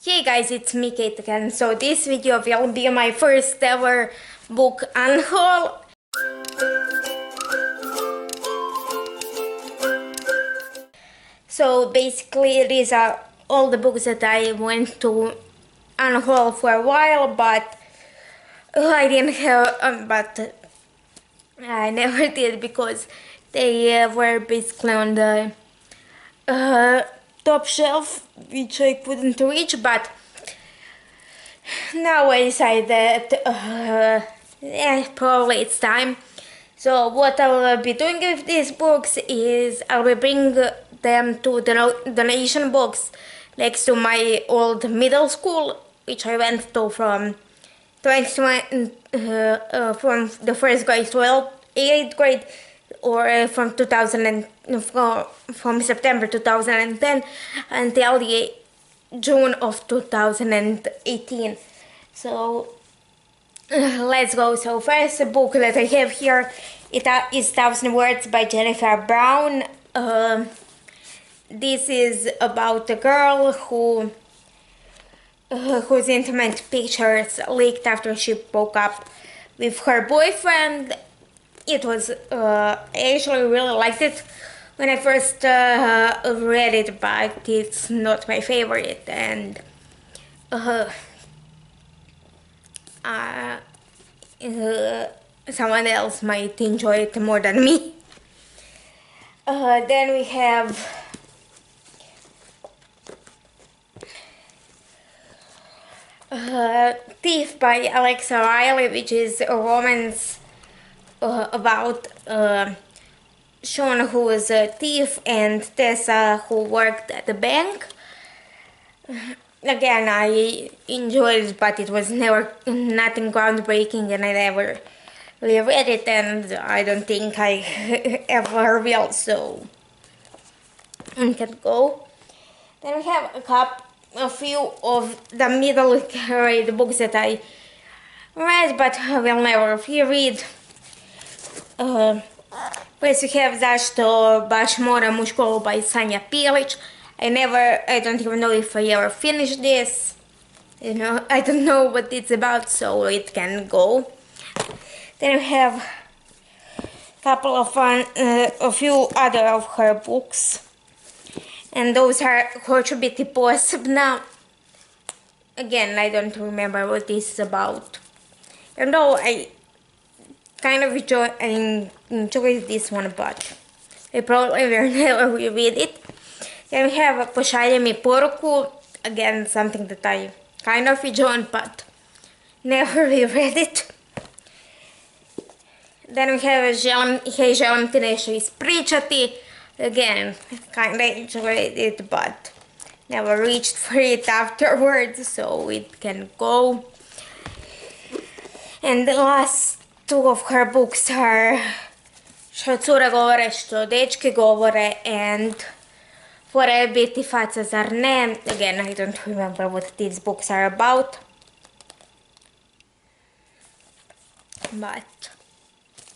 Hey guys, it's me Kate again. So this video will be my first ever book unhaul. So basically these are all the books that I went to unhaul for a while, but I didn't have, but I never did because they were basically on the top shelf, which I couldn't reach, but now I decided that probably it's time. So what I will be doing with these books is I will bring them to the donation box next to my old middle school, which I went to from from the first grade to 8th grade, or from from September 2010 until the June of 2018. So let's go. So first book that I have here is 1,000 Words by Jennifer Brown. This is about a girl whose intimate pictures leaked after she broke up with her boyfriend. It was I actually really liked it when I first read it, but it's not my favorite, and someone else might enjoy it more than me. Then we have Thief by Alexa Riley, which is a romance about Sean, who was a thief, and Tessa, who worked at the bank. Again, I enjoyed it, but it was nothing groundbreaking, and I never really read it, and I don't think I ever will, so I can go. Then we have a few of the middle grade books that I read, but I will never reread. First we have Zašto baš moram u školu by Sanja Pilić. I don't even know if I ever finished this. I don't know what it's about, so it can go. Then we have a few other of her books, and those are Hoću biti posebna. Again, I don't remember what this is about. And though I kind of enjoy this one, but I probably will never reread it. Then we have Pošalji mi poruku, again something that I kind of enjoyed but never reread it. Then we have Hej, želim ti nešto ispričati, again kind of enjoyed it but never reached for it afterwards, so it can go. And the last two of her books are Što cure govore, što dečki govore, and Fora je biti faca, zar ne? Again, I don't remember what these books are about, but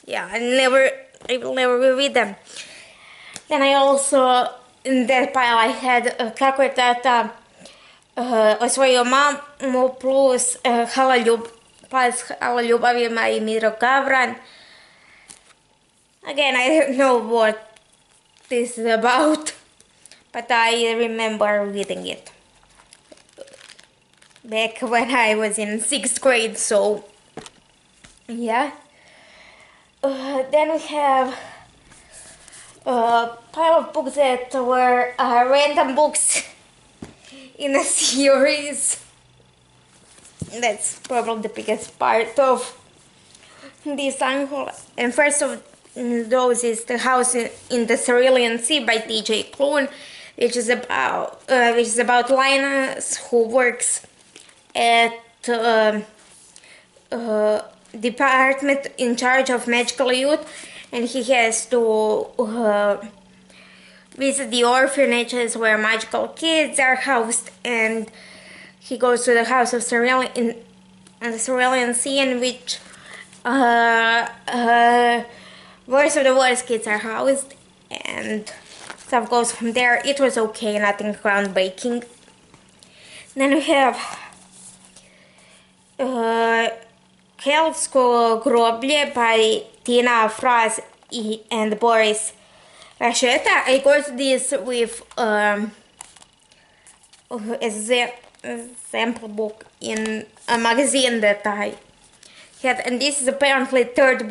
yeah, I will never read them. Then I also, in that pile I had Kako je tata osvojio mamu plus Hvala ljubavima i Miro Gavran. Again, I don't know what this is about, but I remember reading it back when I was in 6th grade, so yeah. Then we have a pile of books that were random books in a series. That's probably the biggest part of this unhaul. And first of those is The House in the Cerulean Sea by T.J. Klune, which is about Linus, who works at department in charge of magical youth, and he has to visit the orphanages where magical kids are housed, and he goes to the house of in the Cerulean Sea, in which worst of the worst kids are housed, and stuff goes from there. It was okay, nothing groundbreaking. Then we have Helsko Groble by Tina Fraz and Boris Rasheta. I got this with a sample book in a magazine that I had, and this is apparently third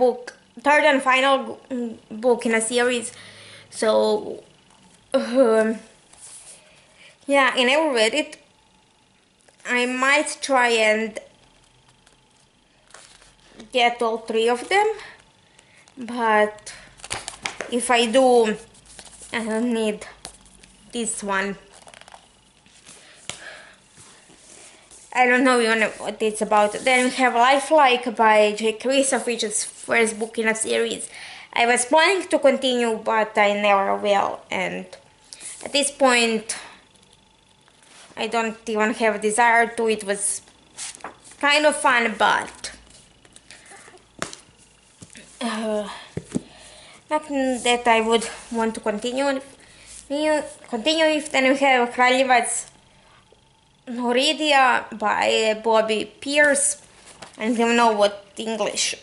and final book in a series. So yeah, I never read it. I might try and get all three of them, but if I do, I don't need this one. I don't know even what it's about. Then we have Lifelike by J. Christoph, which is first book in a series. I was planning to continue, but I never will, and at this point I don't even have a desire to. It was kind of fun, but nothing that I would want to continue if. Then we have Kraljevac Noridia by Bobby Pierce. I don't even know what the English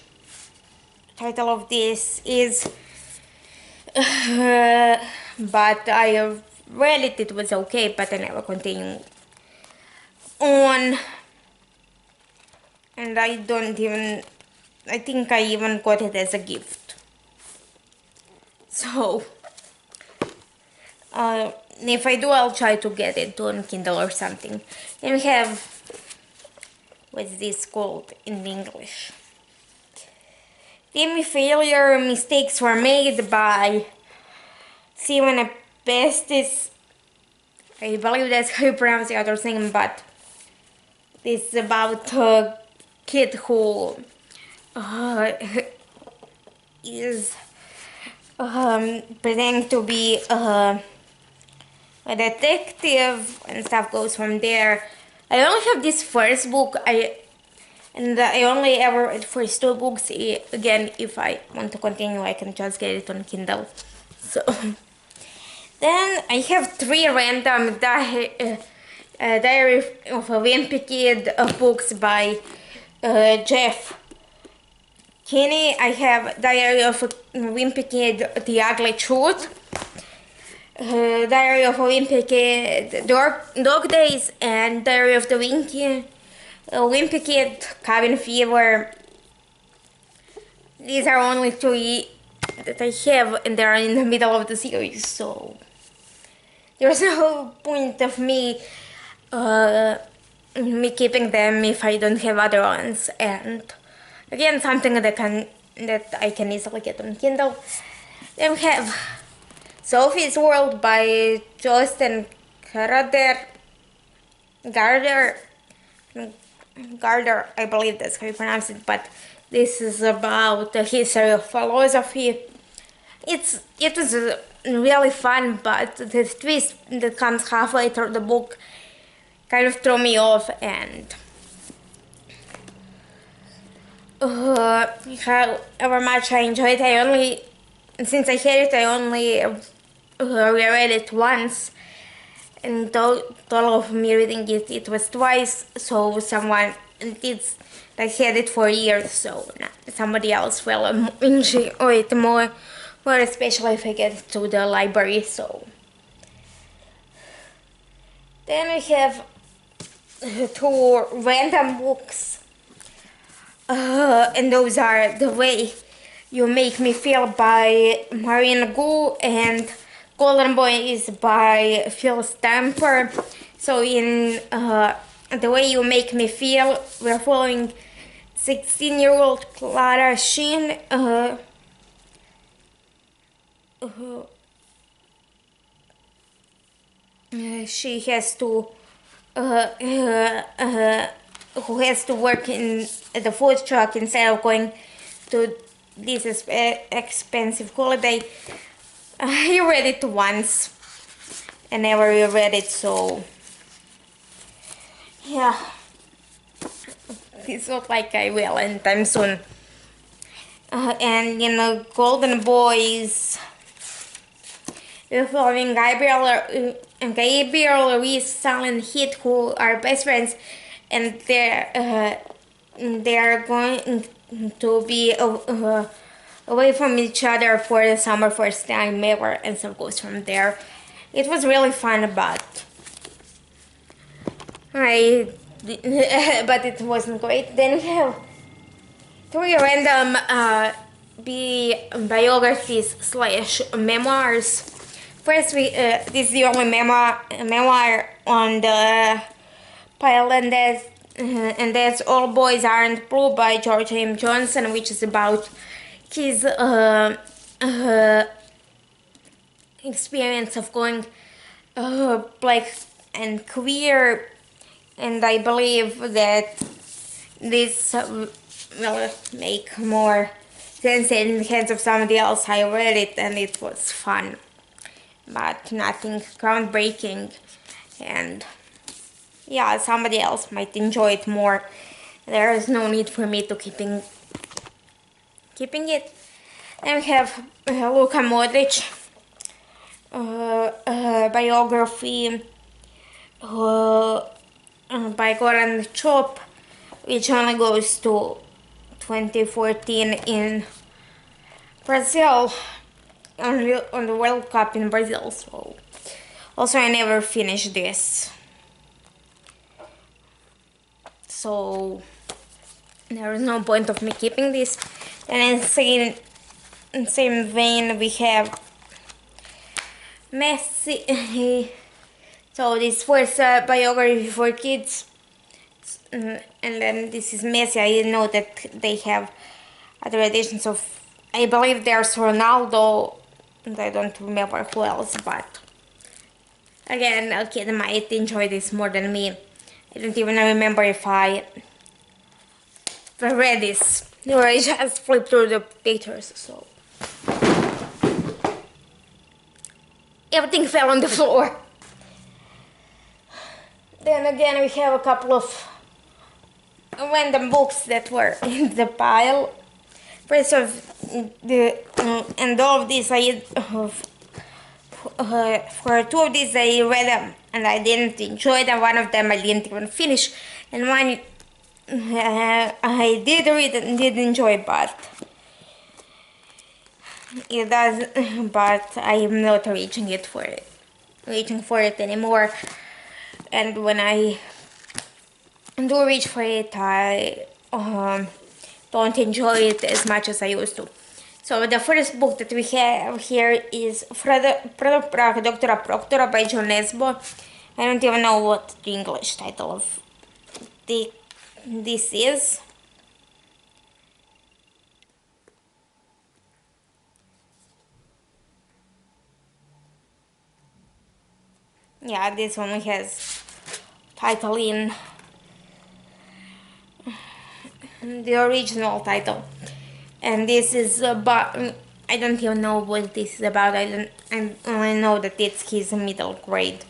title of this is, but I read it. It was okay, but I never continued on, and I think I even got it as a gift. So if I do, I'll try to get it on Kindle or something. Then we have, what's this called in English? Demi Failure Mistakes Were Made by Simon Pestis. I believe that's how you pronounce the other thing, but this is about a kid who is pretending to be a detective, and stuff goes from there. I only have this first book. I only ever read first two books. Again, if I want to continue, I can just get it on Kindle. So then I have three random Diary of a Wimpy Kid books by Jeff Kinney. I have Diary of a Wimpy Kid, The Ugly Truth, Diary of a Wimpy Kid, Dog Days, and Diary of the Wimpy Kid, Cabin Fever. These are only three that I have, and they're in the middle of the series, so there's no point of me keeping them if I don't have other ones. And again, something that I can easily get on Kindle. Then we have Sophie's World by Justin Gardner, I believe that's how you pronounce it, but this is about the history of philosophy. It was really fun, but the twist that comes halfway through the book kind of threw me off, and however much I enjoyed it, since I had it, I only reread it once, and total of me reading it was twice. So someone that had it for years, so somebody else will enjoy it more, especially if I get it to the library. So then we have two random books, and those are The Way You Make Me Feel by Marina Gu and Golden Boy is by Phil Stamper. So in The Way You Make Me Feel, we're following 16-year-old Clara Sheen, she has to who has to work in the food truck instead of going to this expensive holiday. I read it once and never reread it, so yeah, it's not like I will anytime soon. And Golden Boys, we're following Gabriel Gabriel, Reese, Sal, and Heath, who are best friends, and they're going to be away from each other for the summer first time ever, and so goes from there. It was really fun, but but it wasn't great. Then we have three random biographies slash memoirs. First, this is the only memoir on the pile, and that's All Boys Aren't Blue by George M. Johnson, which is about his experience of going black and queer, and I believe that this will make more sense in the hands of somebody else. I read it and it was fun, but nothing groundbreaking, and yeah, somebody else might enjoy it more. There is no need for me to keeping it. Then we have Luka Modric biography by Goran Chop, which only goes to 2014 in Brazil, on the World Cup in Brazil. So also I never finished this, so there is no point of me keeping this. And in same vein we have Messi. So this was a biography for kids, and then this is Messi. I know that they have other editions of, I believe there's Ronaldo, and I don't remember who else, but again, a kid might enjoy this more than me. I don't even remember if I read this, or I just flipped through the pictures, so everything fell on the floor. Then again, we have a couple of random books that were in the pile. First of the and all of these for two of these I read them and I didn't enjoy them. One of them I didn't even finish, and one I did read and did enjoy, but it does. But I am not reaching for it anymore. And when I do reach for it, I don't enjoy it as much as I used to. So the first book that we have here is Fredo Prach Doctora Proctora by John Nesbo. I don't even know what the English title of this is. Yeah, this one has title in the original title, and this is about, I don't even know what this is about. I only know that it's his middle grade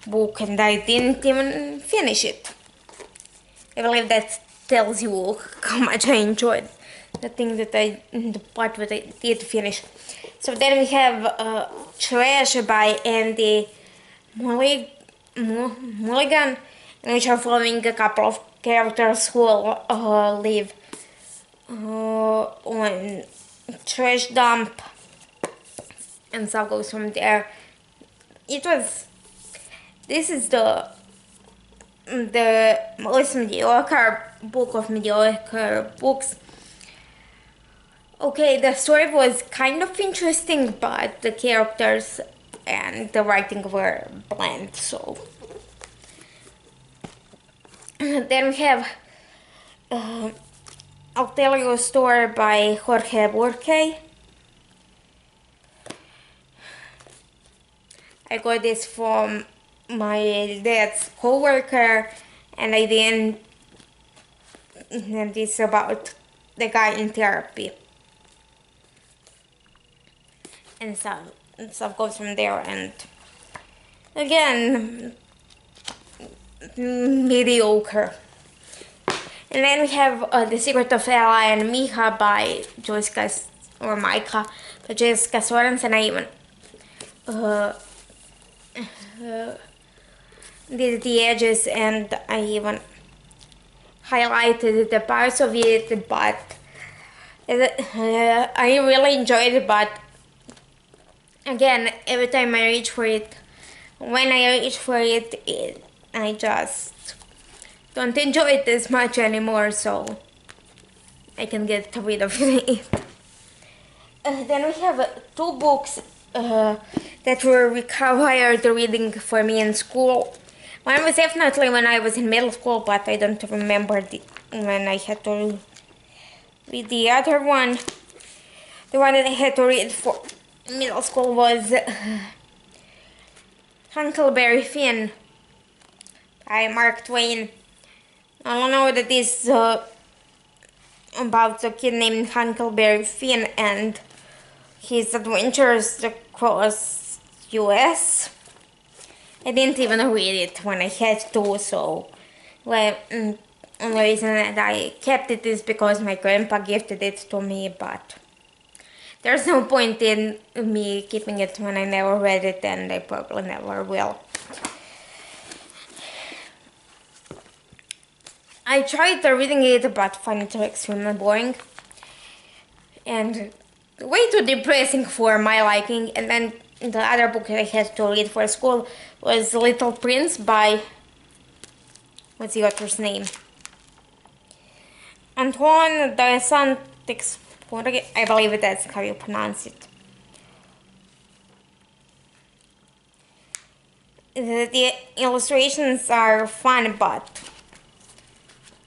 book, and I didn't even finish it. I believe that tells you how much I enjoyed the part that I did finish. So then we have Trash by Andy Mulligan, in which are following a couple of characters who live on trash dump, and so goes from there. This is the most mediocre book of mediocre books. Okay, the story was kind of interesting, but the characters and the writing were bland, so. Then we have I'll Tell You a Story by Jorge Burke. I got this from my dad's co-worker, and and it's about the guy in therapy, and stuff goes from there. And again, mediocre. And then we have The Secret of Ella and Mija by Jessica Sorensen. I even did the edges, and I even highlighted the parts of it, but I really enjoyed it. But again, every time I reach for it, when I reach for it, I just don't enjoy it as much anymore, so I can get rid of it. Then we have two books that were required reading for me in school. One was definitely when I was in middle school, but I don't remember when I had to read the other one. The one that I had to read for middle school was Huckleberry Finn by Mark Twain. I don't know that this about a kid named Huckleberry Finn and his adventures across US. I didn't even read it when I had to, so well, the reason that I kept it is because my grandpa gifted it to me, but there's no point in me keeping it when I never read it, and I probably never will. I tried reading it, but found it extremely boring and way too depressing for my liking. And then the other book that I had to read for school was Little Prince by, what's the author's name? Antoine de Saint-Exupéry, I believe that's how you pronounce it. The illustrations are fun, but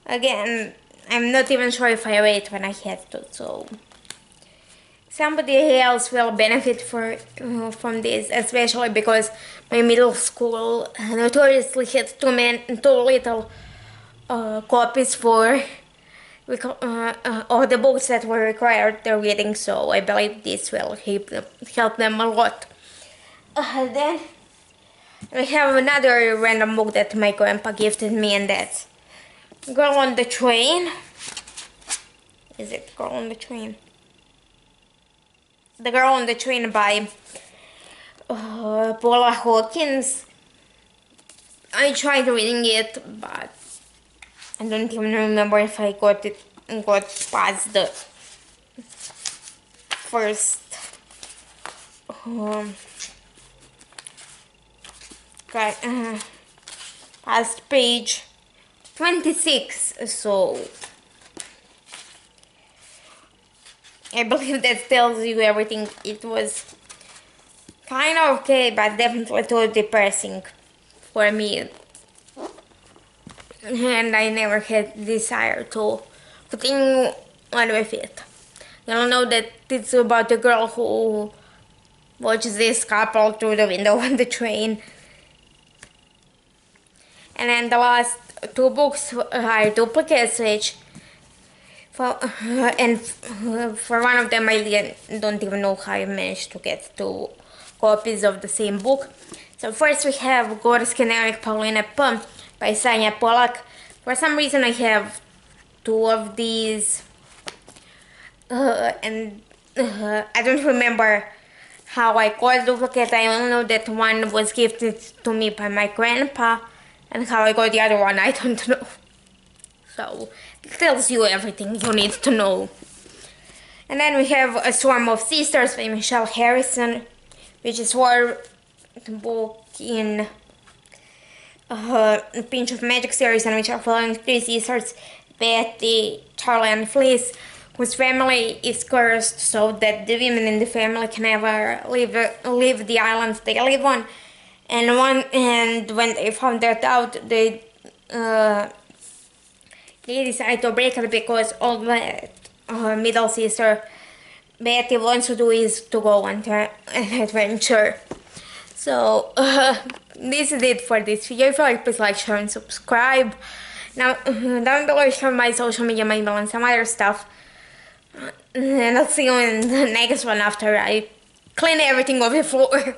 again, I'm not even sure if I read when I had to, so somebody else will benefit from this, especially because my middle school notoriously had too little copies for all the books that were required the reading, so I believe this will help them a lot. Then we have another random book that my grandpa gifted me, and that's Girl on the Train. Is it Girl on the Train? The Girl on the Train by Paula Hawkins. I tried reading it, but I don't even remember if I got past the first past page 26, so I believe that tells you everything. It was kind of okay, but definitely too depressing for me, and I never had desire to continue on with it. You all know that it's about a girl who watches this couple through the window on the train. And then the last two books are duplicates, which for one of them I don't even know how I managed to get two copies of the same book. So first we have Gorski Nemec Paulina P by Sanja Polak. For some reason I have two of these, and I don't remember how I got duplicate. I only know that one was gifted to me by my grandpa, and how I got the other one I don't know. So it tells you everything you need to know. And then we have A Swarm of Sisters by Michelle Harrison, which is one book in Pinch of Magic series, and which are following three sisters, Betty, Charlie, and Felice, whose family is cursed so that the women in the family can never leave the island they live on. And when they found that out, they decide to break it because all that middle sister Betty wants to do is to go on an adventure. So this is it for this video. If you like, please like, share, and subscribe. Now down below is my social media, my email, and some other stuff. And I'll see you in the next one after I clean everything off the floor.